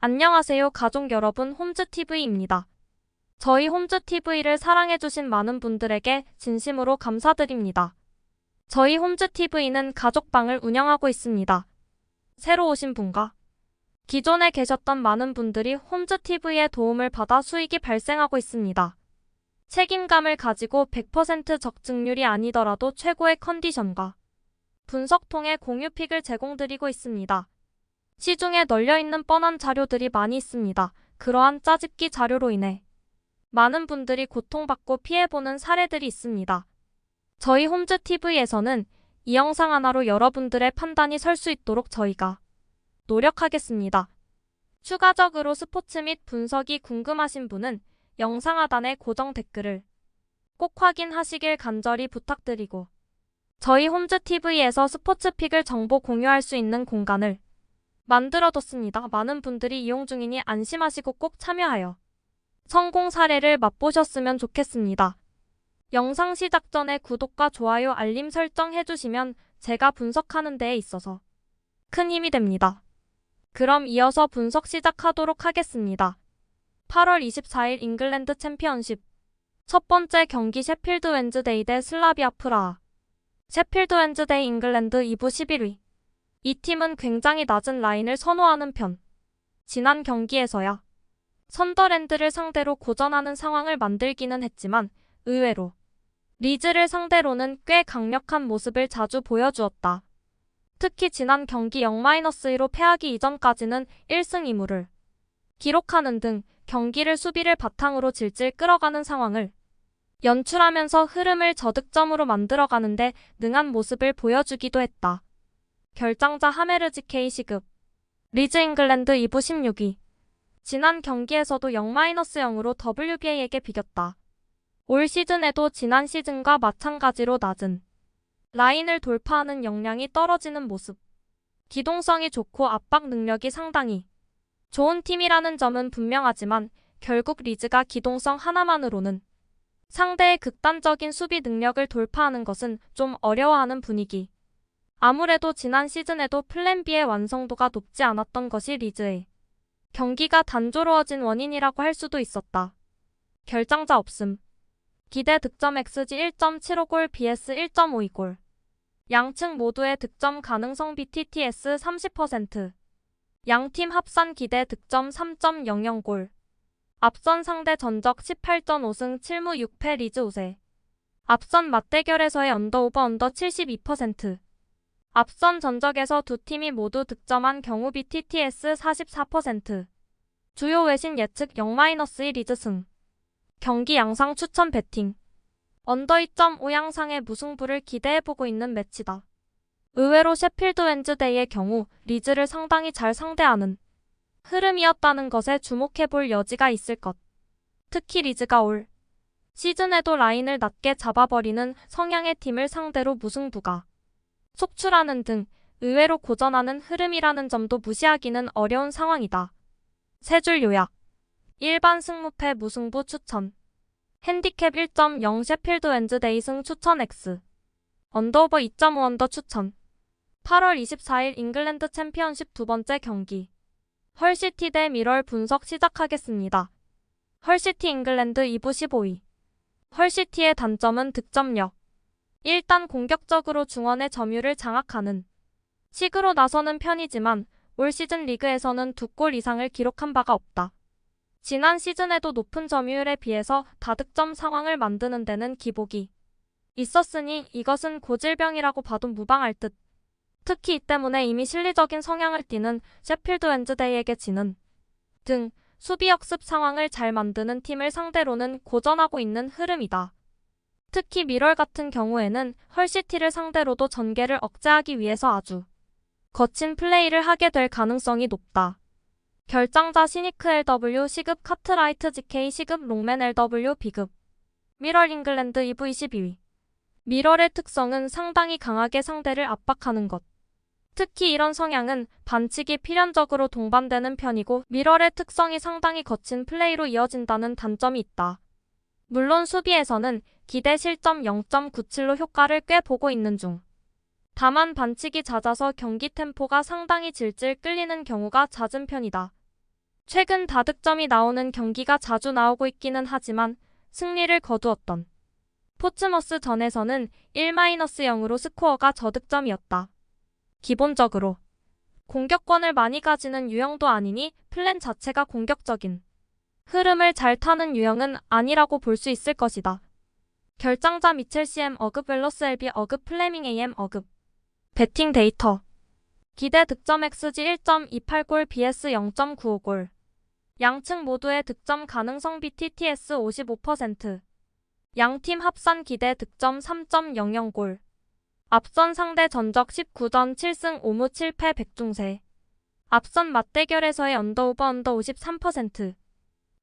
안녕하세요 가족 여러분, 홈즈TV입니다. 저희 홈즈TV를 사랑해주신 많은 분들에게 진심으로 감사드립니다. 저희 홈즈TV는 가족방을 운영하고 있습니다. 새로 오신 분과 기존에 계셨던 많은 분들이 홈즈TV의 도움을 받아 수익이 발생하고 있습니다. 책임감을 가지고 100% 적증률이 아니더라도 최고의 컨디션과 분석통의 공유픽을 제공드리고 있습니다. 시중에 널려있는 뻔한 자료들이 많이 있습니다. 그러한 짜집기 자료로 인해 많은 분들이 고통받고 피해보는 사례들이 있습니다. 저희 홈즈TV에서는 이 영상 하나로 여러분들의 판단이 설 수 있도록 저희가 노력하겠습니다. 추가적으로 스포츠 및 분석이 궁금하신 분은 영상 하단의 고정 댓글을 꼭 확인하시길 간절히 부탁드리고, 저희 홈즈TV에서 스포츠픽을 정보 공유할 수 있는 공간을 만들어뒀습니다. 많은 분들이 이용 중이니 안심하시고 꼭 참여하여 성공 사례를 맛보셨으면 좋겠습니다. 영상 시작 전에 구독과 좋아요, 알림 설정 해주시면 제가 분석하는 데에 있어서 큰 힘이 됩니다. 그럼 이어서 분석 시작하도록 하겠습니다. 8월 24일 잉글랜드 챔피언십 첫 번째 경기 셰필드 웬즈데이 대 슬라비아 프라하. 셰필드 웬즈데이 잉글랜드 2부 11위. 이 팀은 굉장히 낮은 라인을 선호하는 편. 지난 경기에서야 선더랜드를 상대로 고전하는 상황을 만들기는 했지만 의외로 리즈를 상대로는 꽤 강력한 모습을 자주 보여주었다. 특히 지난 경기 0-2로 패하기 이전까지는 1승 2무를 기록하는 등 경기를 수비를 바탕으로 질질 끌어가는 상황을 연출하면서 흐름을 저득점으로 만들어가는데 능한 모습을 보여주기도 했다. 결장자 하메르지 K 시급 리즈 잉글랜드 2부 16위. 지난 경기에서도 0-0으로 WBA에게 비겼다. 올 시즌에도 지난 시즌과 마찬가지로 낮은 라인을 돌파하는 역량이 떨어지는 모습. 기동성이 좋고 압박 능력이 상당히 좋은 팀이라는 점은 분명하지만 결국 리즈가 기동성 하나만으로는 상대의 극단적인 수비 능력을 돌파하는 것은 좀 어려워하는 분위기. 아무래도 지난 시즌에도 플랜 B의 완성도가 높지 않았던 것이 리즈의 경기가 단조로워진 원인이라고 할 수도 있었다. 결장자 없음. 기대 득점 XG 1.75골 vs 1.52골. 양측 모두의 득점 가능성 BTTS 30%. 양팀 합산 기대 득점 3.00골. 앞선 상대 전적 18전 5승 7무 6패 리즈 우세. 앞선 맞대결에서의 언더오버 언더 72%. 앞선 전적에서 두 팀이 모두 득점한 경우 BTTS 44%. 주요 외신 예측 0-1 리즈 승. 경기 양상 추천 배팅. 언더 2.5 양상의 무승부를 기대해보고 있는 매치다. 의외로 셰필드 웬즈데이의 경우 리즈를 상당히 잘 상대하는 흐름이었다는 것에 주목해볼 여지가 있을 것. 특히 리즈가 올 시즌에도 라인을 낮게 잡아버리는 성향의 팀을 상대로 무승부가 속출하는 등 의외로 고전하는 흐름이라는 점도 무시하기는 어려운 상황이다. 세 줄 요약. 일반 승무패 무승부 추천. 핸디캡 1.0 셰필드 웬즈데이 승 추천 X. 언더오버 2.5 언더 추천. 8월 24일 잉글랜드 챔피언십 두 번째 경기. 헐시티 대 미럴 분석 시작하겠습니다. 헐시티 잉글랜드 2부 15위. 헐시티의 단점은 득점력. 일단 공격적으로 중원의 점유를 장악하는 식으로 나서는 편이지만 올 시즌 리그에서는 2골 이상을 기록한 바가 없다. 지난 시즌에도 높은 점유율에 비해서 다득점 상황을 만드는 데는 기복이 있었으니 이것은 고질병이라고 봐도 무방할 듯. 특히 이 때문에 이미 실리적인 성향을 띠는 셰필드 웬즈데이에게 지는 등 수비 역습 상황을 잘 만드는 팀을 상대로는 고전하고 있는 흐름이다. 특히 미럴 같은 경우에는 헐시티를 상대로도 전개를 억제하기 위해서 아주 거친 플레이를 하게 될 가능성이 높다. 결장자 시니크 LW 시급 카트라이트 GK 시급 롱맨 LW B급. 미럴 잉글랜드 2부 22위. 미럴의 특성은 상당히 강하게 상대를 압박하는 것. 특히 이런 성향은 반칙이 필연적으로 동반되는 편이고 미럴의 특성이 상당히 거친 플레이로 이어진다는 단점이 있다. 물론 수비에서는 기대 실점 0.97로 효과를 꽤 보고 있는 중. 다만 반칙이 잦아서 경기 템포가 상당히 질질 끌리는 경우가 잦은 편이다. 최근 다득점이 나오는 경기가 자주 나오고 있기는 하지만 승리를 거두었던 포츠머스전에서는 1-0으로 스코어가 저득점이었다. 기본적으로 공격권을 많이 가지는 유형도 아니니 플랜 자체가 공격적인 흐름을 잘 타는 유형은 아니라고 볼 수 있을 것이다. 결장자 미첼 CM 어급 웰러스 LB 어급 플레밍 AM 어급 배팅 데이터 기대 득점 XG 1.28골 BS 0.95골 양측 모두의 득점 가능성 BTTS 55% 양팀 합산 기대 득점 3.00골 앞선 상대 전적 19전 7승 5무 7패 백중세 앞선 맞대결에서의 언더오버 언더 53%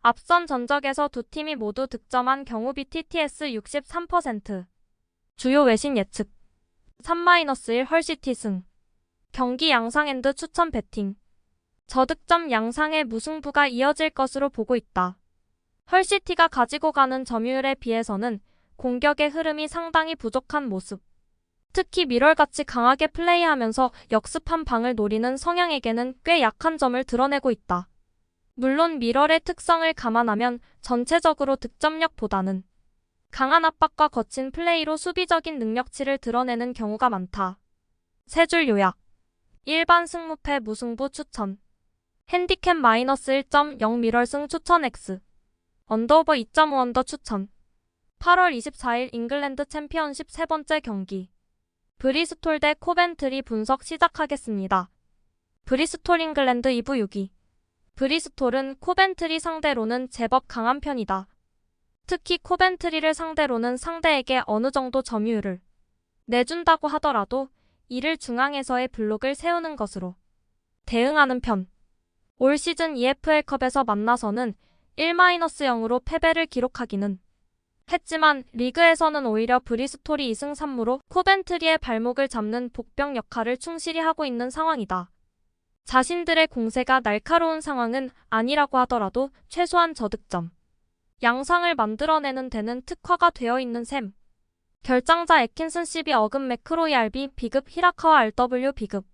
앞선 전적에서 두 팀이 모두 득점한 경우 BTTS 63% 주요 외신 예측 3-1 헐시티 승 경기 양상 앤드 추천 배팅 저득점 양상의 무승부가 이어질 것으로 보고 있다. 헐시티가 가지고 가는 점유율에 비해서는 공격의 흐름이 상당히 부족한 모습. 특히 미럴같이 강하게 플레이하면서 역습한 방을 노리는 성향에게는 꽤 약한 점을 드러내고 있다. 물론 미럴의 특성을 감안하면 전체적으로 득점력보다는 강한 압박과 거친 플레이로 수비적인 능력치를 드러내는 경우가 많다. 세 줄 요약. 일반 승무패 무승부 추천. 핸디캡 -1.0 미럴승 추천 X. 언더오버 2.5 언더 추천. 8월 24일 잉글랜드 챔피언십 세 번째 경기. 브리스톨 대 코벤트리 분석 시작하겠습니다. 브리스톨 잉글랜드 2부 6위. 브리스톨은 코벤트리 상대로는 제법 강한 편이다. 특히 코벤트리를 상대로는 상대에게 어느 정도 점유율을 내준다고 하더라도 이를 중앙에서의 블록을 세우는 것으로 대응하는 편. 올 시즌 EFL컵에서 만나서는 1-0으로 패배를 기록하기는 했지만 리그에서는 오히려 브리스톨이 2승 3무로 코벤트리의 발목을 잡는 복병 역할을 충실히 하고 있는 상황이다. 자신들의 공세가 날카로운 상황은 아니라고 하더라도 최소한 저득점 양상을 만들어내는 데는 특화가 되어 있는 셈. 결장자 애킨슨 CB 어급 매크로이 RB B급 히라카와 RW B급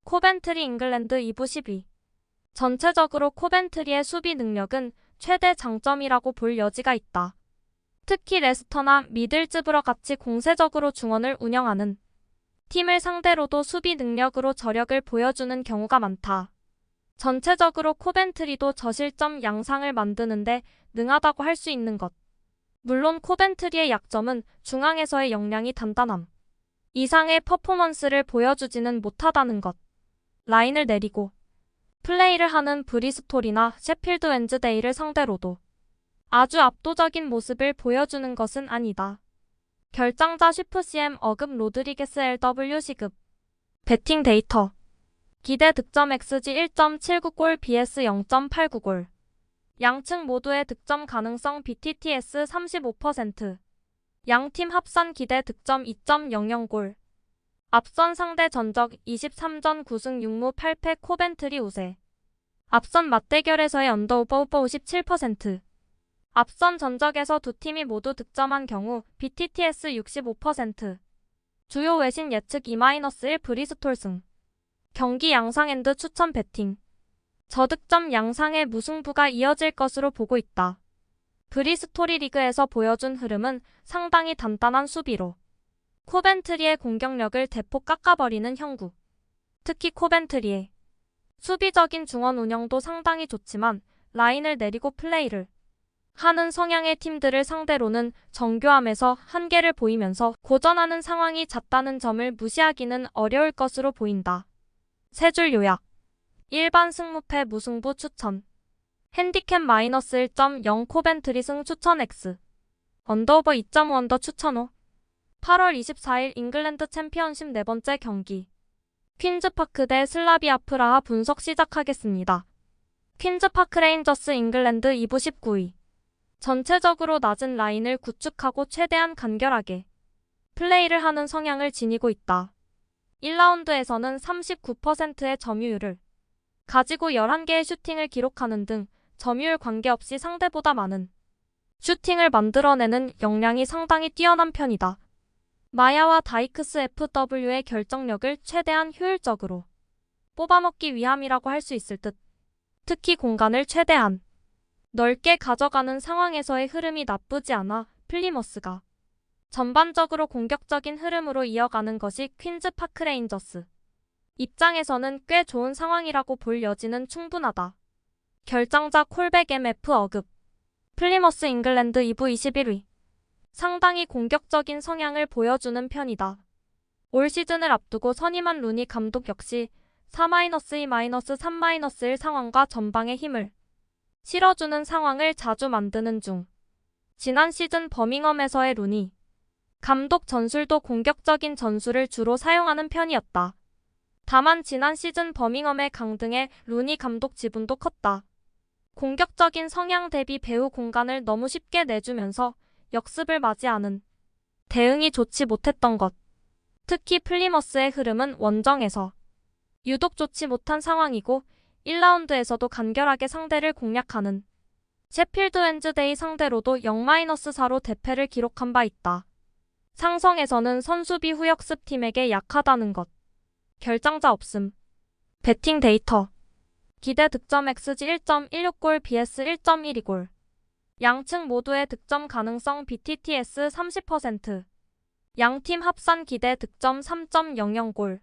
코벤트리 잉글랜드 2부 12. 전체적으로 코벤트리의 수비 능력은 최대 장점이라고 볼 여지가 있다. 특히 레스터나 미들즈브러 같이 공세적으로 중원을 운영하는 팀을 상대로도 수비 능력으로 저력을 보여주는 경우가 많다. 전체적으로 코벤트리도 저실점 양상을 만드는데 능하다고 할 수 있는 것. 물론 코벤트리의 약점은 중앙에서의 역량이 단단함. 이상의 퍼포먼스를 보여주지는 못하다는 것. 라인을 내리고 플레이를 하는 브리스톨이나 셰필드 웬즈데이를 상대로도 아주 압도적인 모습을 보여주는 것은 아니다. 결장자 슈프CM 어급 로드리게스 LW 시급 배팅 데이터 기대 득점 XG 1.79골 BS 0.89골 양측 모두의 득점 가능성 BTTS 35% 양팀 합산 기대 득점 2.00골 앞선 상대 전적 23전 9승 6무 8패 코벤트리 우세 앞선 맞대결에서의 언더오버 57% 앞선 전적에서 두 팀이 모두 득점한 경우 BTTS 65% 주요 외신 예측 2-1 브리스톨 승 경기 양상 앤드 추천 배팅 저득점 양상의 무승부가 이어질 것으로 보고 있다. 브리스톨이 리그에서 보여준 흐름은 상당히 단단한 수비로 코벤트리의 공격력을 대폭 깎아버리는 형국. 특히 코벤트리의 수비적인 중원 운영도 상당히 좋지만 라인을 내리고 플레이를 하는 성향의 팀들을 상대로는 정교함에서 한계를 보이면서 고전하는 상황이 잦다는 점을 무시하기는 어려울 것으로 보인다. 세 줄 요약. 일반 승무패 무승부 추천. 핸디캡 -1.0 코벤트리 승 추천 X. 언더오버 2.5 언더 추천 5. 8월 24일 잉글랜드 챔피언십 네 번째 경기. 퀸즈파크 대 슬라비아 프라하 분석 시작하겠습니다. 퀸즈파크 레인저스 잉글랜드 2부 19위. 전체적으로 낮은 라인을 구축하고 최대한 간결하게 플레이를 하는 성향을 지니고 있다. 1라운드에서는 39%의 점유율을 가지고 11개의 슈팅을 기록하는 등 점유율 관계없이 상대보다 많은 슈팅을 만들어내는 역량이 상당히 뛰어난 편이다. 마야와 다이크스 FW의 결정력을 최대한 효율적으로 뽑아먹기 위함이라고 할 수 있을 듯. 특히 공간을 최대한 넓게 가져가는 상황에서의 흐름이 나쁘지 않아 플리머스가 전반적으로 공격적인 흐름으로 이어가는 것이 퀸즈 파크 레인저스 입장에서는 꽤 좋은 상황이라고 볼 여지는 충분하다. 결장자 콜백 MF 어급 플리머스 잉글랜드 2부 21위 상당히 공격적인 성향을 보여주는 편이다. 올 시즌을 앞두고 선임한 루니 감독 역시 4-2-3-1 상황과 전방에 힘을 실어주는 상황을 자주 만드는 중. 지난 시즌 버밍엄에서의 루니 감독 전술도 공격적인 전술을 주로 사용하는 편이었다. 다만 지난 시즌 버밍엄의 강등에 루니 감독 지분도 컸다. 공격적인 성향 대비 배후 공간을 너무 쉽게 내주면서 역습을 맞이하는 대응이 좋지 못했던 것. 특히 플리머스의 흐름은 원정에서 유독 좋지 못한 상황이고 1라운드에서도 간결하게 상대를 공략하는 셰필드 웬즈데이 상대로도 0-4로 대패를 기록한 바 있다. 상성에서는 선수비 후역습 팀에게 약하다는 것. 결장자 없음. 배팅 데이터. 기대 득점 XG 1.16골 vs 1.12골. 양측 모두의 득점 가능성 BTTS 30%. 양팀 합산 기대 득점 3.00골.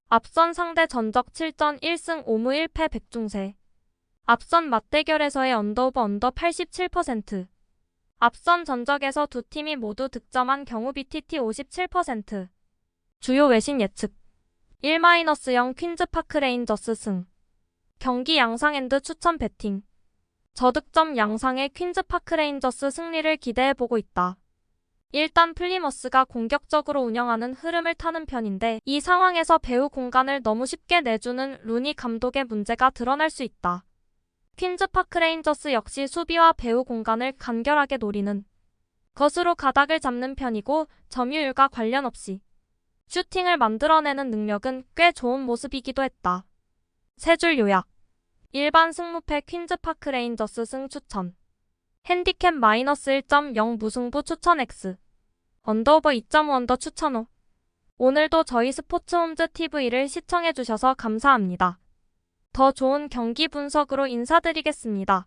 앞선 상대 전적 7전 1승 5무 1패 백중세. 앞선 맞대결에서의 언더오버 언더 87%. 앞선 전적에서 두 팀이 모두 득점한 경우 BTT 57%. 주요 외신 예측. 1-0 퀸즈 파크 레인저스 승. 경기 양상 앤드 추천 배팅. 저득점 양상의 퀸즈 파크 레인저스 승리를 기대해보고 있다. 일단 플리머스가 공격적으로 운영하는 흐름을 타는 편인데 이 상황에서 배후 공간을 너무 쉽게 내주는 루니 감독의 문제가 드러날 수 있다. 퀸즈 파크 레인저스 역시 수비와 배후 공간을 간결하게 노리는 것으로 가닥을 잡는 편이고 점유율과 관련 없이 슈팅을 만들어내는 능력은 꽤 좋은 모습이기도 했다. 세 줄 요약. 일반 승무패 퀸즈 파크 레인저스 승 추천. 핸디캡 -1.0 무승부 추천 X. 언더오버 2.5 언더 추천 5. 오늘도 저희 스포츠홈즈 TV를 시청해주셔서 감사합니다. 더 좋은 경기 분석으로 인사드리겠습니다.